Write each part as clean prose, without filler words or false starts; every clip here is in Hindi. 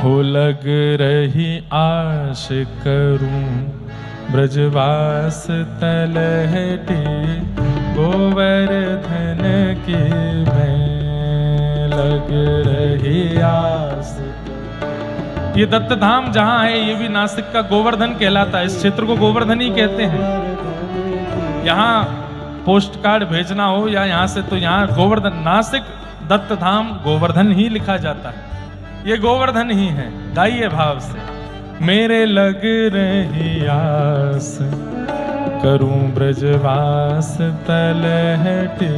हो लग रही आश करूं ब्रजवास तलहटी गोवर्धन की मैं लग रही आस। ये दत्त धाम जहां है ये भी नासिक का गोवर्धन कहलाता है। इस क्षेत्र को गोवर्धन ही कहते हैं। यहाँ पोस्ट कार्ड भेजना हो या यहाँ से तो यहाँ गोवर्धन, नासिक दत्त धाम गोवर्धन ही लिखा जाता है। ये गोवर्धन ही है। गाइए भाव से। मेरे लग रही आस करूं ब्रजवास तलहटी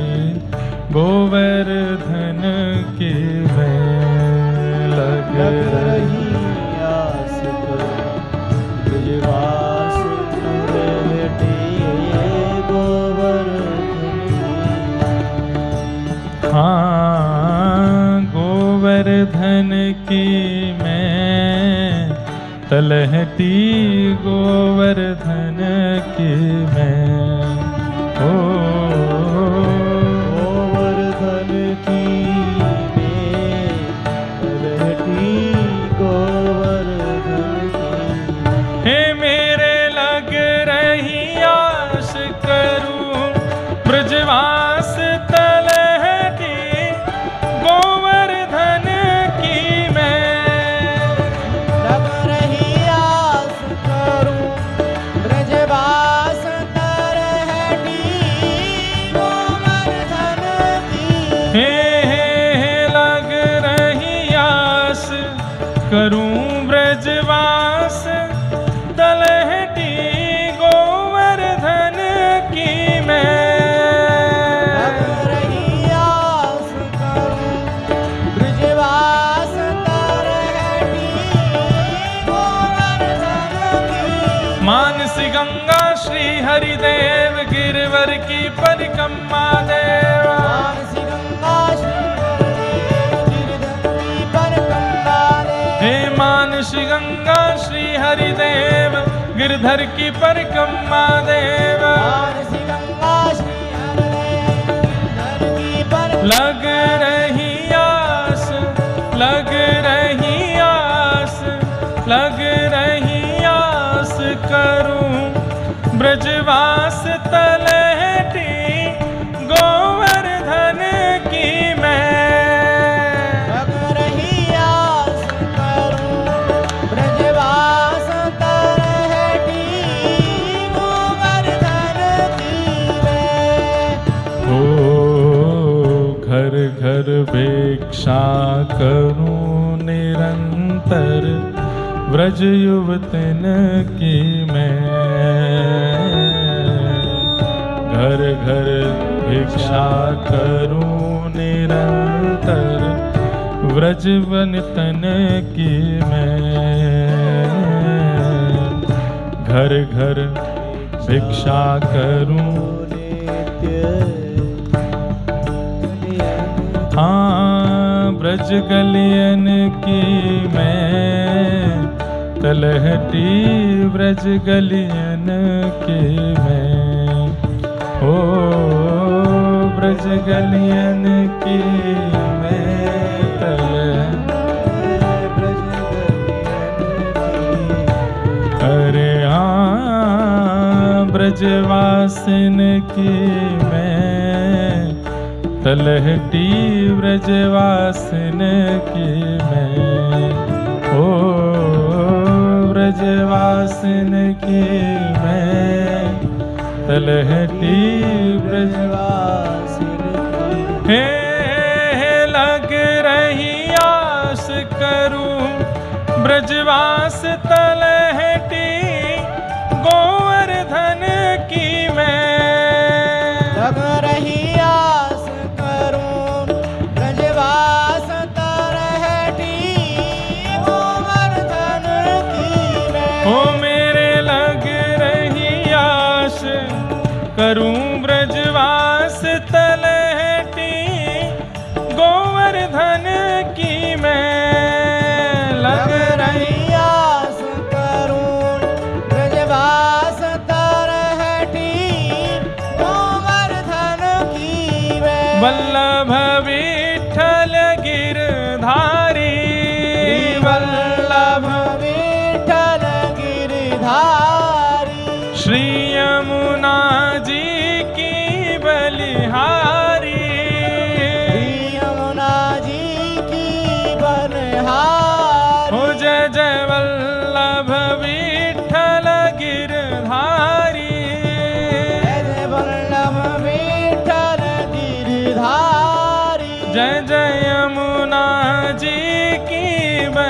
गोवर्धन की मैं लग रही आस ब्रजवास तलहटी हाँ गोवर्धन की मैं तलहटी गोवर्धन की मैं ओ गोवर्धन की मैं तलहटी गोवर्धन की हे मेरे लग रही आस करूं ब्रजवास तलहटी गोवर्धन की मैं लग रही आस करूं ब्रजवास तलहटी गोवर्धन की हे लग रही आस करूं ब्रजवास तलहटी गोवर्धन की मैं लग रही आस करूं ब्रजवास तलहटी गोवर्धन की मानसी गंगा श्री हरिदेव गिरवर की परिक्रमा देवा मानसी गंगा श्री गिरधर की परिक्रमा देवा हे मानसी गंगा श्री हरिदेव गिरधर की परिक्रमा देवा मानसी गंगा श्री गिरधर की परिक्रमा लग रही आस लग रही आस लग रही आस करूं ब्रजवास तलहटी गोवर्धन की मैं लग रही आस करूं ब्रजवास तलहटी गोवर्धन की मैं ओ घर घर भिक्षा करूं निरंतर व्रज युवतन की मैं घर घर भिक्षा करूं निरंतर व्रज वनतन की मैं घर घर भिक्षा करूं हाँ ब्रज गलियन की मैं तलहटी ब्रज गलियन की मैं ओ ब्रज गलियन की मैं अरे हाँ ब्रजवासिन की मैं तलहटी ब्रजवासिन की मैं ओ ब्रजवासिन की मैं तलहटी ब्रजवासिन की हे लग रही आस करूं ब्रजवास तलहटी गोवर्धन की मैं लग रही आस करूं ब्रजवास तलहटी गोवर्धन की मैं ओ मेरे लग रही आस करूं ब्रजवास तलहटी गोवर्धन की मैं लग रही आस करूं ब्रजवास तलहटी गोवर्धन की मैं वल्लभ विठ्ठल गिरधारी वल्लभ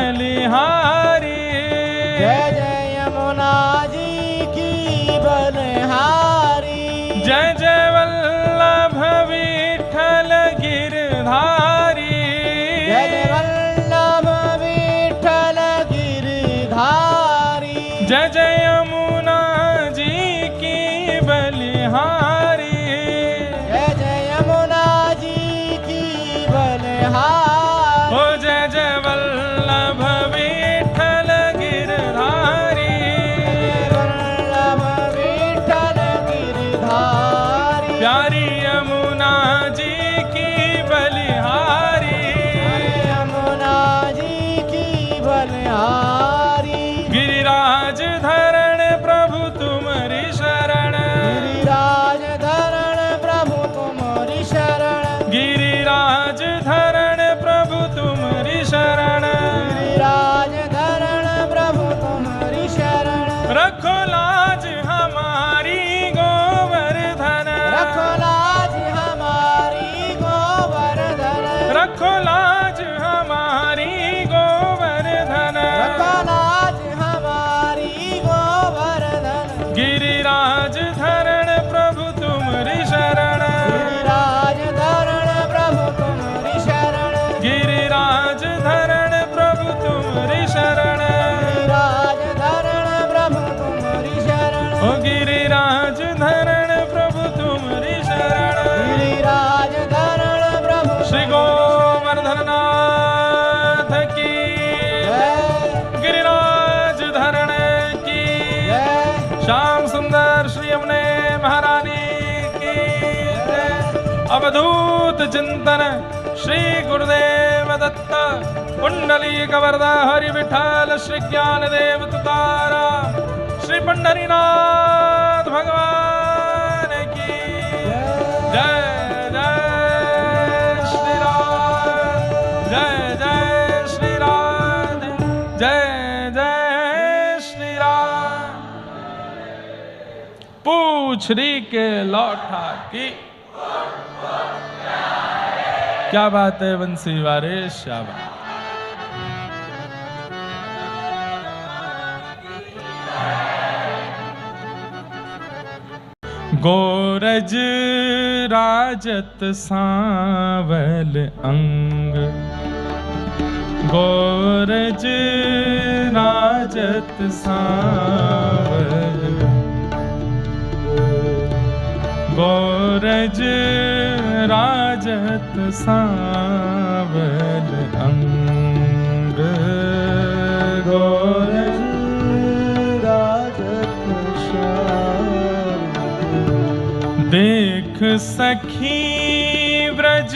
बलिहारी। जय जय यमुना जी की बलिहारी। जय जय वल्लभ विठ्ठल गिरधारी। जय जय वल्लभ विठ्ठल गिरधारी। जय जय यमुना जी की बलिहारी। जय जय यमुना जी की बलिहारी। ओ जय जय वल्लभ विठ्ठल गिरधारी। वल्लभ विठ्ठल गिरधारी। प्यारी यमुना जी की बलिहारी। यमुना जी की बलिहारी। गिरिराज धरण प्रभु तुम्हारी शरण। गिरिराज धरण प्रभु तुम्हारी शरण। गिरिराज धरण प्रभु तुम्हारी शरण। गिरिराज धरण प्रभु तुम्हारी शरण। रखो लाज हमारी गोवर्धन। रखो लाज हमारी गोवर्धन। रखो लाज हमारी गोवर्धन। रखो लाज हमारी गोवर्धन। गिरिराज धरण प्रभु तुम्हारी शरण। गिरिराज धरण प्रभु तुम्हारी शरण। गिरिराज धरण प्रभु तुम्हारी शरण। गिरिराज धरण प्रभु तुम्हारी शरण। ओ गिरिराज धरण प्रभु तुम्हारी शरण। गिरिराज धरण प्रभु श्री गोवर्धननाथ की जय गिरिराज धरण की जय श्याम सुंदर श्री यमुने महारानी की जय। अवधूत चिंतन श्री गुरुदेव दत्त कुंडली कवरदा हरि विठल श्री ज्ञानदेव तुकाराम श्री पंढरीनाथ भगवान की जय। जय श्री राम। जय जय श्री राम। जय जय श्री राम। पूछरी के लौटा की क्या बात है बंसी वारे शाबा। गोरज राजत सांवल अंग। गोरज राजत सांवल। गोरज राजत सांवल अंग। गोरज राजत देख सखी व्रज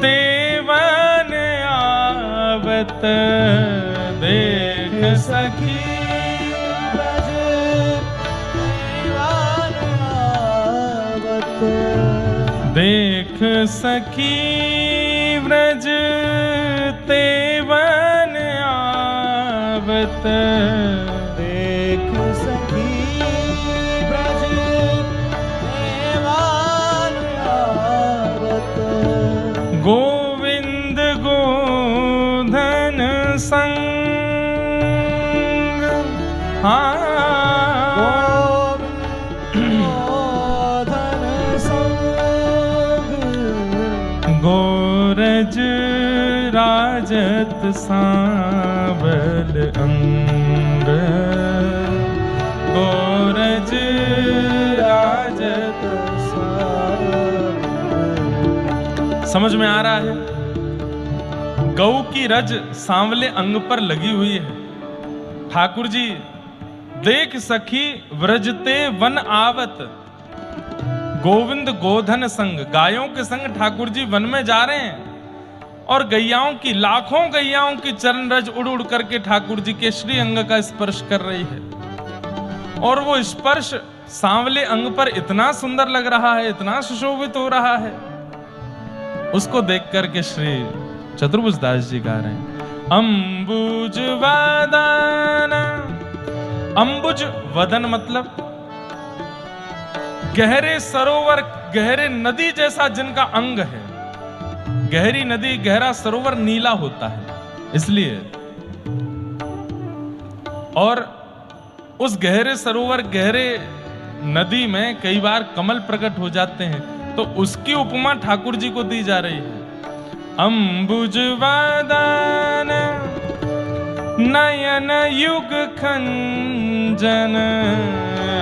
देवन आवत। देख सखी ब्रज दीवान आवत। देख सखी व्रज देवन आवत। देख सखी ब्रज दीवान आवत। गोविंद गोधन संग। गोधन संग। गोरज राजत सांवल अंग। गोरज राजत समझ में आ रहा है। गौ की रज सांवले अंग पर लगी हुई है। ठाकुर जी देख सखी व्रजते वन आवत। गोविंद गोधन संग, गायों के संग ठाकुर जी वन में जा रहे हैं और गैयाओं की, लाखों गैयाओं की चरण रज उड़ उड़ करके ठाकुर जी के श्री अंग का स्पर्श कर रही है। और वो स्पर्श सांवले अंग पर इतना सुंदर लग रहा है, इतना सुशोभित हो रहा है। उसको देख करके श्री चतुर्भुज दास जी गा रहे हैं अंबुज वदन। अंबुज वदन मतलब गहरे सरोवर, गहरे नदी जैसा जिनका अंग है। गहरी नदी, गहरा सरोवर नीला होता है, इसलिए और उस गहरे सरोवर, गहरे नदी में कई बार कमल प्रकट हो जाते हैं, तो उसकी उपमा ठाकुर जी को दी जा रही है। अंबुज वदन नयन युग खंजन,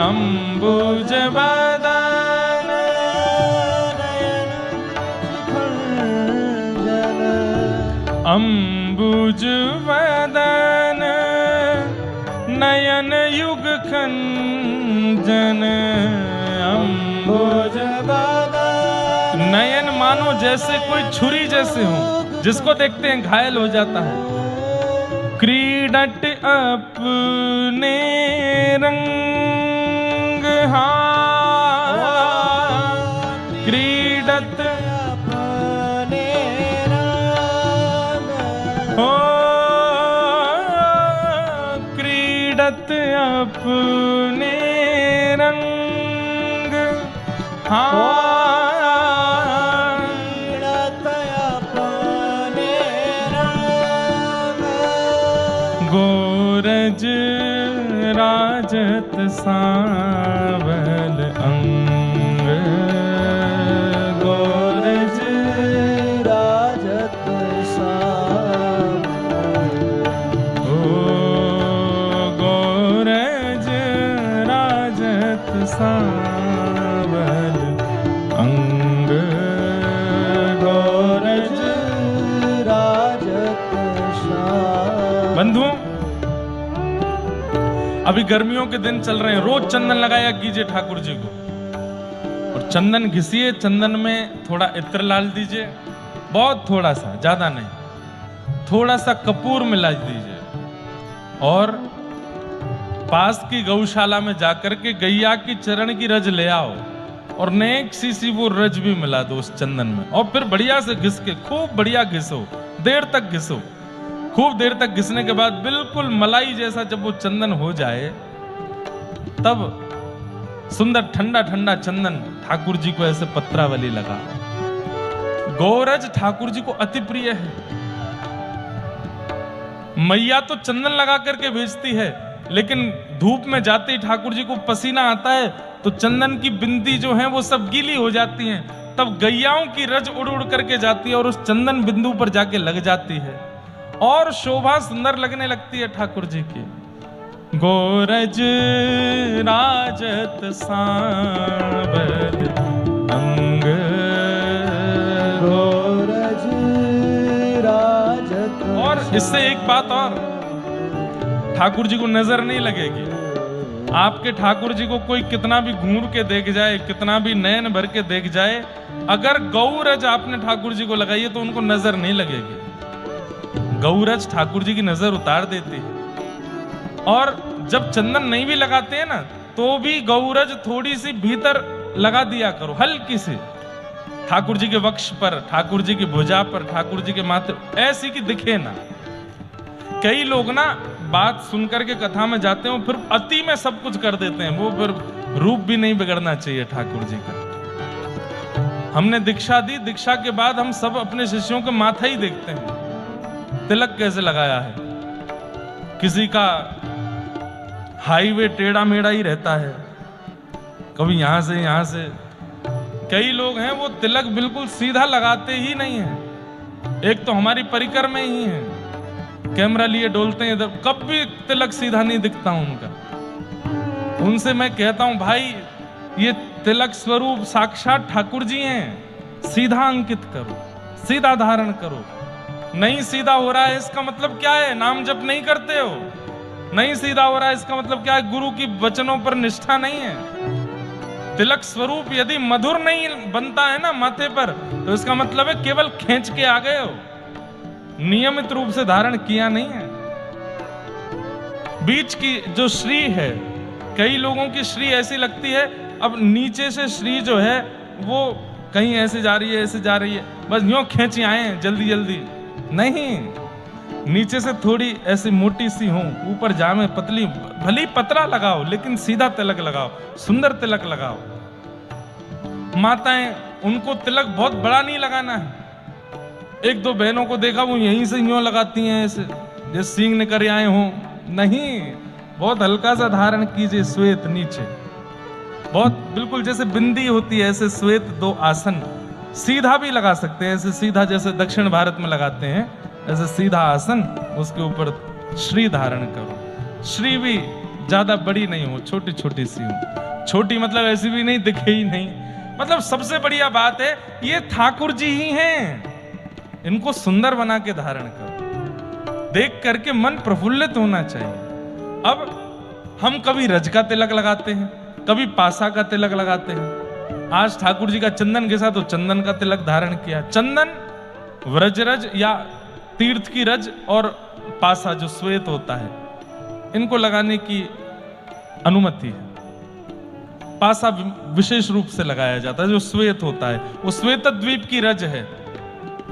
अंबुज वदन नयन खंजन, अंबुज वदन नयन युग खंजन, अंबुज वदन। नयन मानो जैसे कोई छुरी जैसे हो, जिसको देखते हैं घायल हो जाता है। क्रीडट अपने रंग, क्रीडत अपने रंग, हो, क्रीडत अपने रंग, क्रीडत अपने रंग। गोरज राजत सांवल अंग, गोरज राजत ओ गोरज राजत सांवल अंग, गोरज। राजत बंधुओं, अभी गर्मियों के दिन चल रहे हैं, रोज चंदन लगाया कीजिए ठाकुर जी को, और चंदन घिसिए, चंदन में थोड़ा इत्र डाल दीजिए, बहुत थोड़ा सा, ज्यादा नहीं, थोड़ा सा कपूर मिला दीजिए, और पास की गौशाला में जाकर के गैया की चरण की रज ले आओ, और नेक सी वो रज भी मिला दो उस चंदन में, और फिर बढ़िया से घिस के खूब बढ़िया घिसो, देर तक घिसो। खूब देर तक घिसने के बाद बिल्कुल मलाई जैसा जब वो चंदन हो जाए, तब सुंदर ठंडा ठंडा चंदन ठाकुर जी को ऐसे पत्रावली लगा। गोरज ठाकुर जी को अति प्रिय है। मैया तो चंदन लगा करके भेजती है, लेकिन धूप में जाते ही ठाकुर जी को पसीना आता है, तो चंदन की बिंदी जो है वो सब गीली हो जाती हैं, तब गैयाओं की रज उड़ उड़ करके जाती है और उस चंदन बिंदु पर जाके लग जाती है, और शोभा सुंदर लगने लगती है ठाकुर जी की। गोरज राजत सांवल अंग, गोरज राजत। और इससे एक बात और, ठाकुर जी को नजर नहीं लगेगी। आपके ठाकुर जी को कोई कितना भी घूर के देख जाए, कितना भी नयन भर के देख जाए, अगर गौरज आपने ठाकुर जी को लगाई है तो उनको नजर नहीं लगेगी। गौरज ठाकुर जी की नजर उतार देती है। और जब चंदन नहीं भी लगाते हैं ना, तो भी गौरज थोड़ी सी भीतर लगा दिया करो, हल्की सी, ठाकुर जी के वक्ष पर, ठाकुर जी की भुजा पर, ठाकुर जी के माथे, ऐसी कि दिखे ना। कई लोग ना बात सुनकर के कथा में जाते हैं, फिर अति में सब कुछ कर देते हैं, वो फिर रूप भी नहीं बिगड़ना चाहिए ठाकुर जी का। हमने दीक्षा दी, दीक्षा के बाद हम सब अपने शिष्यों के माथा ही देखते हैं, तिलक कैसे लगाया है। किसी का हाईवे टेढ़ा मेढ़ा ही रहता है, कभी यहां से। कई लोग हैं वो तिलक बिल्कुल सीधा लगाते ही नहीं है। एक तो हमारी परिकर में ही है, कैमरा लिए डोलते हैं इधर, कभी तिलक सीधा नहीं दिखता उनका। उनसे मैं कहता हूं, भाई ये तिलक स्वरूप साक्षात ठाकुर जी हैं, सीधा अंकित करो, सीधा धारण करो। नहीं सीधा हो रहा है इसका मतलब क्या है? नाम जप नहीं करते हो। नहीं सीधा हो रहा है इसका मतलब क्या है? गुरु की वचनों पर निष्ठा नहीं है। तिलक स्वरूप यदि मधुर नहीं बनता है ना माथे पर, तो इसका मतलब है केवल खींच के आ गए हो, नियमित रूप से धारण किया नहीं है। बीच की जो श्री है, कई लोगों की श्री ऐसी लगती है, अब नीचे से श्री जो है वो कहीं ऐसे जा रही है, ऐसे जा रही है, बस यूं खींच आए जल्दी जल्दी। नहीं, नीचे से थोड़ी ऐसी मोटी सी हो, ऊपर जामे पतली, भली पतला लगाओ लेकिन सीधा तिलक लगाओ, सुंदर तिलक लगाओ। माताएं, उनको तिलक बहुत बड़ा नहीं लगाना है। एक दो बहनों को देखा वो यहीं से यूं लगाती हैं, ऐसे ये सींग निकल आए हों, नहीं, बहुत हल्का सा धारण कीजिए, श्वेत नीचे, बहुत बिल्कुल जैसे बिंदी होती है ऐसे श्वेत 2 आसन सीधा भी लगा सकते हैं, ऐसे सीधा जैसे दक्षिण भारत में लगाते हैं, ऐसे सीधा आसन, उसके ऊपर श्री धारण करो। श्री भी ज्यादा बड़ी नहीं हो, छोटी छोटी सी हो, छोटी मतलब ऐसी भी नहीं दिखे ही नहीं, मतलब सबसे बढ़िया बात है ये ठाकुर जी ही हैं, इनको सुंदर बना के धारण करो, देख करके मन प्रफुल्लित होना चाहिए। अब हम कभी रज का तिलक लगाते हैं, कभी पासा का तिलक लगाते हैं, आज ठाकुर जी का चंदन के साथ तो चंदन का तिलक धारण किया। चंदन व्रजरज या तीर्थ की रज और पासा जो श्वेत होता है, इनको लगाने की अनुमति है। पासा विशेष रूप से लगाया जाता है, जो श्वेत होता है वो श्वेत द्वीप की रज है,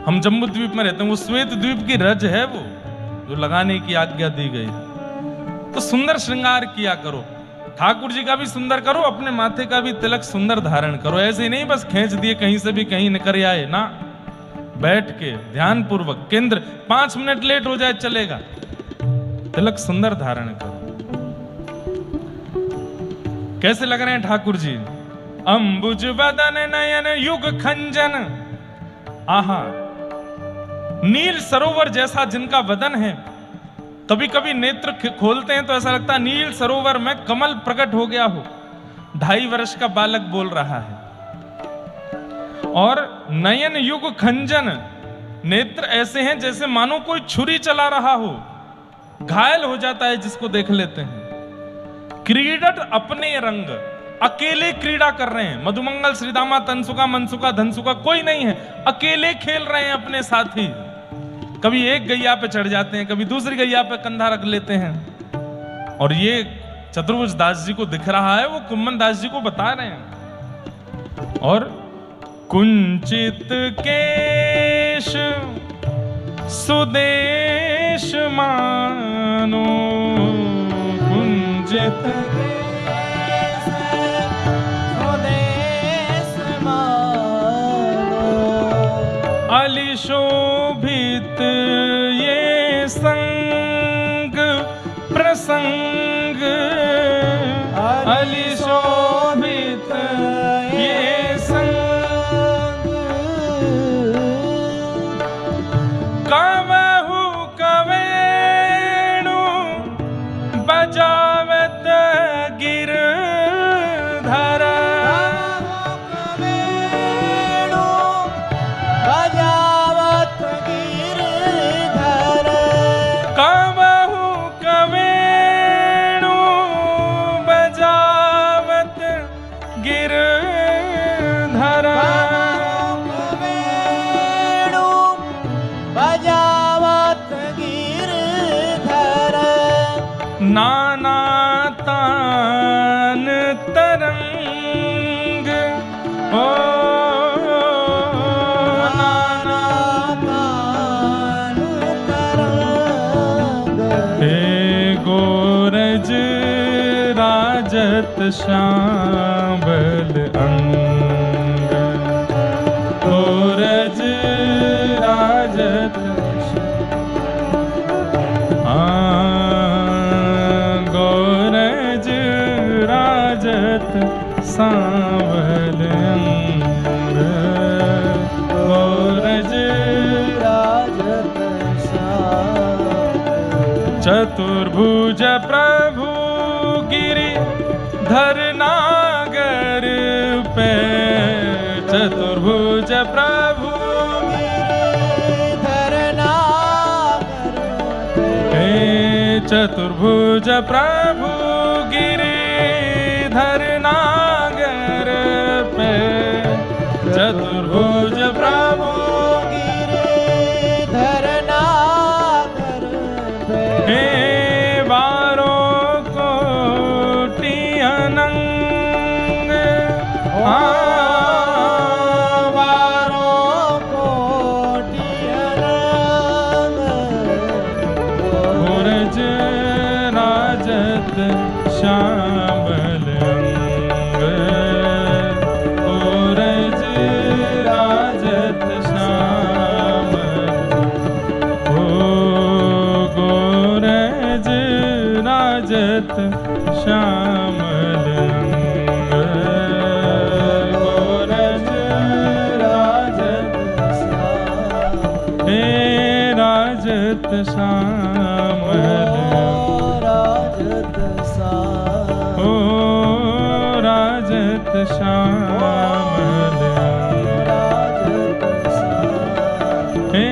हम जम्बू द्वीप में रहते हैं, वो श्वेत द्वीप की रज है वो जो लगाने की आज्ञा दी गई है। तो सुंदर श्रृंगार किया करो, ठाकुर जी का भी सुंदर करो, अपने माथे का भी तिलक सुंदर धारण करो, ऐसे ही नहीं बस खींच दिए कहीं से भी कहीं निकल आए ना, बैठ के ध्यान पूर्वक केंद्र, 5 मिनट लेट हो जाए चलेगा, तिलक सुंदर धारण करो। कैसे लग रहे हैं ठाकुर जी? अंबुज वदन नयन युग खंजन, आहा, नील सरोवर जैसा जिनका वदन है, कभी कभी नेत्र खोलते हैं तो ऐसा लगता है नील सरोवर में कमल प्रकट हो गया हो, 2.5 वर्ष का बालक बोल रहा है। और नयन युग खंजन, नेत्र ऐसे हैं जैसे मानो कोई छुरी चला रहा हो, घायल हो जाता है जिसको देख लेते हैं। क्रीडट अपने रंग, अकेले क्रीड़ा कर रहे हैं, मधुमंगल श्रीदामा तनसुका मनसुका धनसुका कोई नहीं है, अकेले खेल रहे हैं अपने साथी। कभी एक गैया पे चढ़ जाते हैं, कभी दूसरी गैया पे कंधा रख लेते हैं। और ये चतुर्भुज दास जी को दिख रहा है, वो कुम्मन दास जी को बता रहे हैं। और कुंचित केश सुदेश मानो, कुंचित केश सुदेश मानो, अली शोभित ये संग प्रसंग, अली शोभित ये संग, कवहु कवेणु बजावत गिरधर, कवेणु बजावत गिरधर, कवहु कवेणु बजावत गिरधर, कवेणु बजावत गिरधर, नाना तान तरंग, ओ नाना तान तरंग, हे गोरज राजत श्यामल अंग, गोरज राजत गोरज राजत सांवल अंग, गोरज राजत श्याम, चतुर्भुज प्रभु गिरि धर नागर पे, चतुर्भुज प्रभु गिरिधर नागर पे, हे चतुर्भुज प्रभु गिरिधर नागर पे, चतुर्भुज प्रभु गिरिधर नागर पे, हे बारो कोटि अनंग, बारो कोटि अनंग, गोरज राजत श्यामल अंग, गोरज राजत श्यामल, ओ राजत श्यामल अंग गोरज राजत श्याम हे राजत श्यामल राजत श्याम ओ राजत श्यामल राजत श्याम हे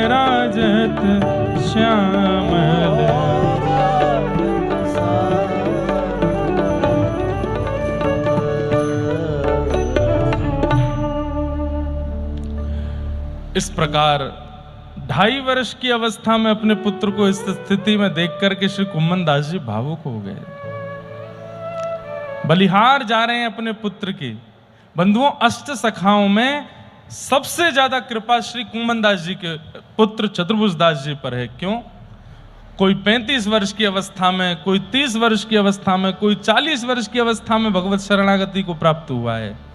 राजत श्यामल इस प्रकार 2.5 वर्ष की अवस्था में अपने पुत्र को इस स्थिति में देख करके श्री कुम्मन दास जी भावुक हो गए। बलिहार जा रहे हैं अपने पुत्र की। बंधुओं, अष्ट सखाओं में सबसे ज्यादा कृपा श्री कुम्मन दास जी के पुत्र चतुर्भुज दास जी पर है। क्यों? कोई 35 वर्ष की अवस्था में, कोई 30 वर्ष की अवस्था में, कोई 40 वर्ष की अवस्था में भगवत शरणागति को प्राप्त हुआ है।